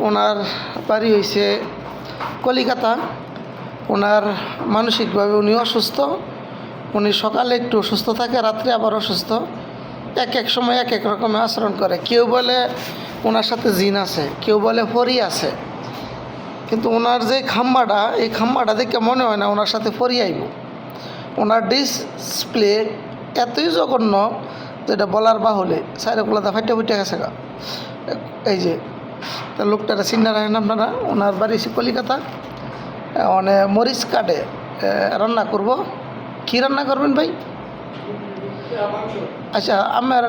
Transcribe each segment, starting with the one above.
ওনার বাড়ি হয়েছে কলিকাতা। ওনার মানসিকভাবে উনি অসুস্থ। উনি সকালে একটু অসুস্থ থাকে, রাত্রে আবার অসুস্থ। এক এক সময় এক এক রকমের আচরণ করে। কেউ বলে ওনার সাথে জিন আছে, কেউ বলে পরী আছে। কিন্তু ওনার যে খাম্বাটা, এই খাম্বাটা দেখে মনে হয় না ওনার সাথে পরী আইব। ওনার ডিসপ্লে এতই জঘন্য যেটা বলার বাহুলে। সাইরে কোলাতে ফাইটে ফুটে গেছে গা। এই যে লোকটারা চিন্তা রাখেন আপনারা। ওনার বাড়ি কলিকাতা। মানে মরিচ কাটে রান্না করব। কী রান্না করবেন ভাই? আচ্ছা, আমার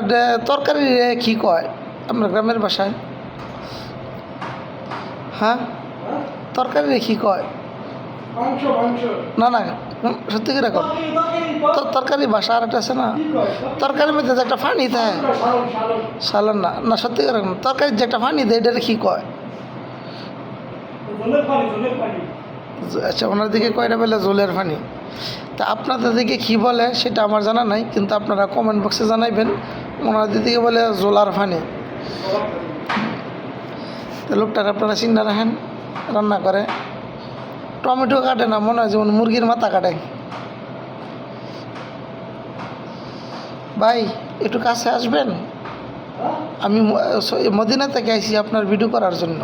তরকারি কী কয় আপনার গ্রামের ভাষায়? হ্যাঁ, তরকারি কী কয়? না না, সত্যি করে কম। তরকারি ভাষা আর একটা আছে না, তরকারির মধ্যে যে একটা ফানি দেয়, সালন না না, সত্যি করে তরকারির যে একটা ফানি দেয়, এটা কী কয়? আচ্ছা, ওনার দিকে কয়টা বলে জলের পানি। তা আপনাদের দিকে কী বলে সেটা আমার জানা নাই, কিন্তু আপনারা কমেন্ট বক্সে জানাইবেন। ওনার দিকে বলে জোলার পানি। তো লোকটার আপনারা চিন্তা রাখেন, রান্না করে। টমেটো কাটে না, মনে হয় যেমন মুরগির মাথা কাটে। ভাই একটু কাছে আসবেন? আমি মদিনা থেকে আইছি আপনার ভিডিও করার জন্য।